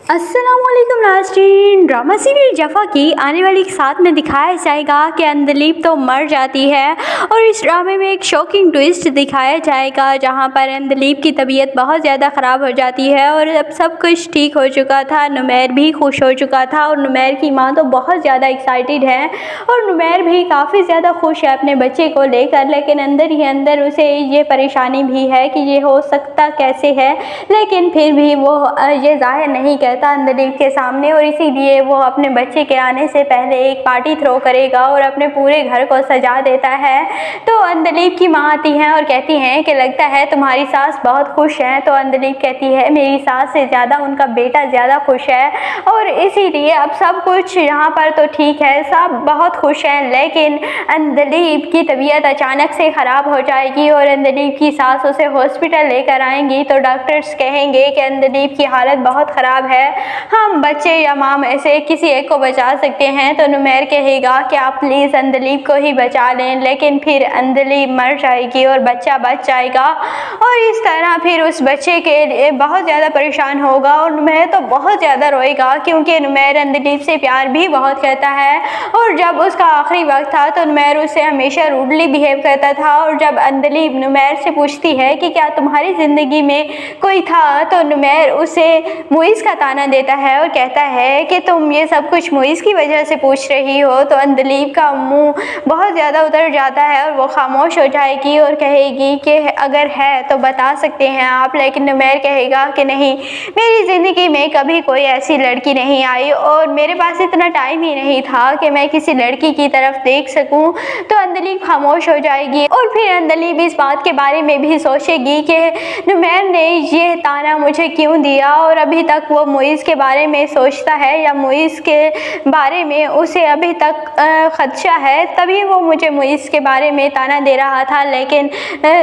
अस्सलामुअलैकुम नाज़रीन। Drama serial जफ़ा की आने वाली के साथ में दिखाया जाएगा कि अंदलीब तो मर जाती है और इस ड्रामे में एक शॉकिंग ट्विस्ट दिखाया जाएगा जहां पर अंदलीब की तबीयत बहुत ज़्यादा ख़राब हो जाती है और अब सब कुछ ठीक हो चुका था। नुमैर भी खुश हो चुका था और नुमैर की माँ तो बहुत ज़्यादा एक्साइटेड है और नुमैर भी काफ़ी ज़्यादा खुश है अपने बच्चे को लेकर, लेकिन अंदर ही अंदर उसे ये परेशानी भी है कि ये हो सकता कैसे है, लेकिन फिर भी वो ये ज़ाहिर नहीं करता अंदलीब के सामने और इसीलिए वो अपने बच्चे के आने से पहले एक पार्टी थ्रो करेगा और अपने पूरे घर को सजा देता है। तो अंदलीब की माँ आती हैं और कहती हैं कि लगता है तुम्हारी सास बहुत खुश है। तो अंदलीब कहती है मेरी सास से ज़्यादा उनका बेटा ज़्यादा खुश है और इसीलिए अब सब कुछ यहाँ पर तो ठीक है, सब बहुत खुश हैं, लेकिन अंदलीब की तबीयत अचानक से ख़राब हो जाएगी और अंदलीब की सास उसे हॉस्पिटल लेकर आएंगी। तो डॉक्टर्स कहेंगे कि अंदलीब की हालत बहुत ख़राब है, हम बच्चे या माँ में से किसी एक को बचा सकते हैं। तो नुमैर कहेगा कि आप प्लीज़ अंदलीब को ही बचा लें, लेकिन फिर अंदलीब मर जाएगी और बच्चा बच जाएगा और इस तरह फिर उस बच्चे के लिए बहुत ज़्यादा परेशान होगा और नुमैर तो बहुत ज़्यादा रोएगा क्योंकि नुमैर अंदलीब से प्यार भी बहुत करता है और जब उसका आखिरी वक्त था तो नुमैर उससे हमेशा रूडली बिहेव करता था। और जब अंदलीब नुमैर से पूछती है कि क्या तुम्हारी ज़िंदगी में कोई था, तो नुमैर उसे मुइज़ का ताना देता है और कहता है कि तुम ये सब कुछ मुइज़ की वजह से पूछ रही हो। तो अंदलीब का मुंह बहुत ज़्यादा उतर जाता है और वो खामोश हो जाएगी और कहेगी कि अगर है तो बता सकते हैं आप, लेकिन नुमैर कहेगा कि नहीं, मेरी ज़िंदगी में कभी कोई ऐसी लड़की नहीं आई और मेरे पास इतना टाइम ही नहीं था कि मैं किसी लड़की की तरफ देख सकूं। तो अंदलीब खामोश हो जाएगी और फिर अंदलीब इस बात के बारे में भी सोचेगी कि नुमैर ने ये ताना मुझे क्यों दिया और अभी तक वो मुइज़ के बारे में सोचता है या मुइज़ के बारे में उसे अभी तक खदशा है, तभी वो मुझे मुइज़ के बारे में ताना दे रहा था। लेकिन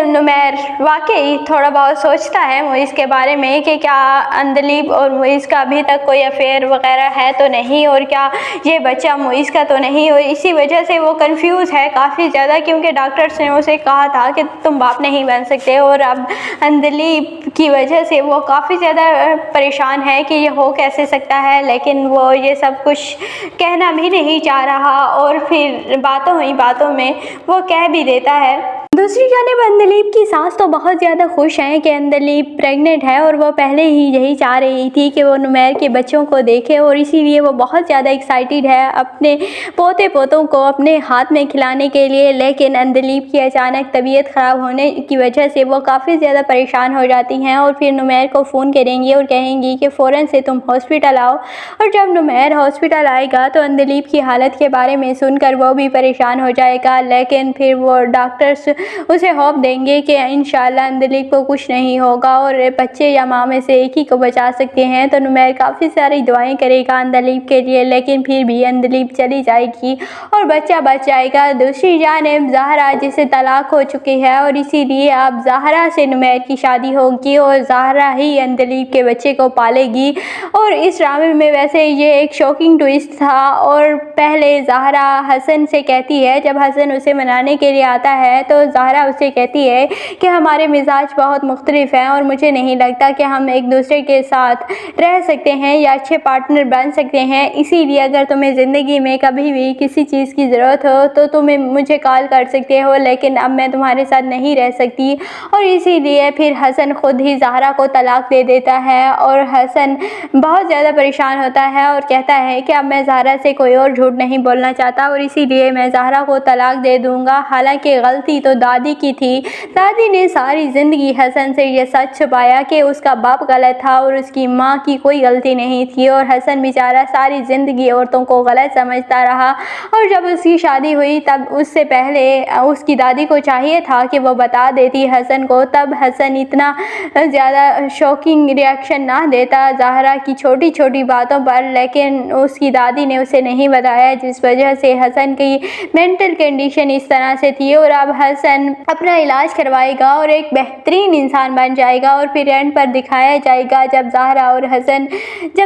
नुमैर वाकई थोड़ा बहुत सोचता है मुइज़ के बारे में कि क्या अंदलीब और मुइज़ का अभी तक कोई अफेयर वगैरह है तो नहीं और क्या ये बच्चा मुइज़ का तो नहीं, और इसी वजह से वो कंफ्यूज है काफ़ी ज़्यादा क्योंकि डॉक्टर्स ने उसे कहा था कि तुम बाप नहीं बन सकते और अब अंदलीब की वजह से वो काफ़ी ज़्यादा परेशान है कि ये हो कैसे सकता है, लेकिन वो ये सब कुछ कहना भी नहीं चाह रहा और फिर बातों ही बातों में वो कह भी देता है। दूसरी जानिब अंदलीब की सास तो बहुत ज़्यादा खुश हैं कि अंदलीब प्रेग्नेंट है और वो पहले ही यही चाह रही थी कि वो नुमैर के बच्चों को देखे और इसीलिए वो बहुत ज़्यादा एक्साइटेड है अपने पोते पोतों को अपने हाथ में खिलाने के लिए। लेकिन अंदलीब की अचानक तबीयत ख़राब होने की वजह से वो काफ़ी ज़्यादा परेशान हो जाती हैं और फिर नुमैर को फ़ोन करेंगी और कहेंगी कि फ़ौरन से तुम हॉस्पिटल आओ। और जब नुमैर हॉस्पिटल आएगा तो अंदलीब की हालत के बारे में सुनकर वो भी परेशान हो जाएगा, लेकिन फिर वो डॉक्टर्स उसे होप देंगे कि इंशाल्लाह अंदलीब को कुछ नहीं होगा और बच्चे या माँ में से एक ही को बचा सकते हैं। तो नुमैर काफ़ी सारी दुआएं करेगा अंदलीब के लिए, लेकिन फिर भी अंदलीब चली जाएगी और बच्चा बच जाएगा। दूसरी जानिब ज़हरा जिसे तलाक हो चुकी है और इसीलिए अब ज़हरा से नुमैर की शादी होगी और ज़हरा ही अंदलीब के बच्चे को पालेगी। और इस ड्रामे में वैसे ये एक शॉकिंग ट्विस्ट था और पहले ज़हरा हसन से कहती है, जब हसन उसे मनाने के लिए आता है तो ज़हरा उसे कहती है कि हमारे मिजाज बहुत मुख्तलिफ हैं और मुझे नहीं लगता कि हम एक दूसरे के साथ रह सकते हैं या अच्छे पार्टनर बन सकते हैं, इसीलिए अगर तुम्हें ज़िंदगी में कभी भी किसी चीज़ की ज़रूरत हो तो तुम्हें मुझे कॉल कर सकते हो, लेकिन अब मैं तुम्हारे साथ नहीं रह सकती। और इसीलिए फिर हसन खुद ही ज़हरा को तलाक दे देता है और हसन बहुत ज़्यादा परेशान होता है और कहता है कि अब मैं ज़हरा से कोई और झूठ नहीं बोलना चाहता और इसीलिए मैं ज़हरा को तलाक दे दूँगा। हालांकि गलती तो दादी की थी, दादी ने सारी ज़िंदगी हसन से ये सच छुपाया कि उसका बाप गलत था और उसकी माँ की कोई गलती नहीं थी और हसन बेचारा सारी ज़िंदगी औरतों को गलत समझता रहा। और जब उसकी शादी हुई तब उससे पहले उसकी दादी को चाहिए था कि वो बता देती हसन को, तब हसन इतना ज़्यादा शॉकिंग रिएक्शन ना देता ज़हरा की छोटी छोटी बातों पर, लेकिन उसकी दादी ने उसे नहीं बताया जिस वजह से हसन की मेंटल कंडीशन इस तरह से थी। और अब हसन हसन अपना इलाज करवाएगा और एक बेहतरीन इंसान बन जाएगा। और फिर एंड पर दिखाया जाएगा जब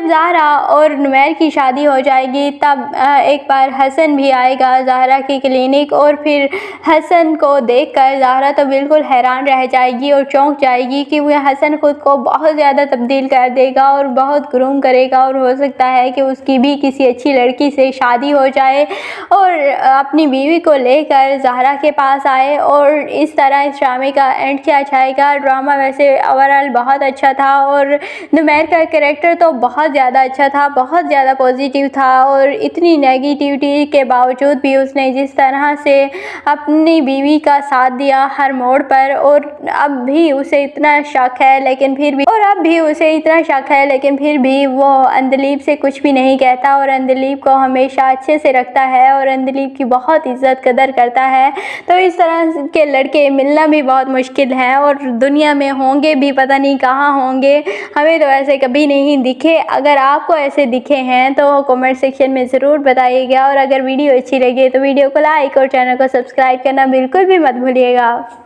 ज़हरा और नुमैर की शादी हो जाएगी, तब एक बार हसन भी आएगा ज़हरा की क्लिनिक, और फिर हसन को देखकर ज़हरा तो बिल्कुल हैरान रह जाएगी और चौंक जाएगी कि वह हसन खुद को बहुत ज़्यादा तब्दील कर देगा और बहुत ग्रूम करेगा, और हो सकता है कि उसकी भी किसी अच्छी लड़की से शादी हो जाए और अपनी बीवी को लेकर ज़हरा के पास आए। और इस तरह इस ड्रामे का एंड किया जाएगा। ड्रामा वैसे ओवरऑल बहुत अच्छा था और नुमैर का कैरेक्टर तो बहुत ज़्यादा अच्छा था, बहुत ज़्यादा पॉजिटिव था, और इतनी नेगेटिविटी के बावजूद भी उसने जिस तरह से अपनी बीवी का साथ दिया हर मोड़ पर, और अब भी उसे इतना शक है लेकिन फिर भी वो अंधलीप से कुछ भी नहीं कहता और अंधलीप को हमेशा अच्छे से रखता है और अंधलीप की बहुत इज्जत कदर करता है। तो इस तरह के लड़के मिलना भी बहुत मुश्किल है और दुनिया में होंगे भी, पता नहीं कहाँ होंगे, हमें तो ऐसे कभी नहीं दिखे। अगर आपको ऐसे दिखे हैं तो कमेंट सेक्शन में ज़रूर बताइएगा, और अगर वीडियो अच्छी लगे तो वीडियो को लाइक और चैनल को सब्सक्राइब करना बिल्कुल भी मत भूलिएगा।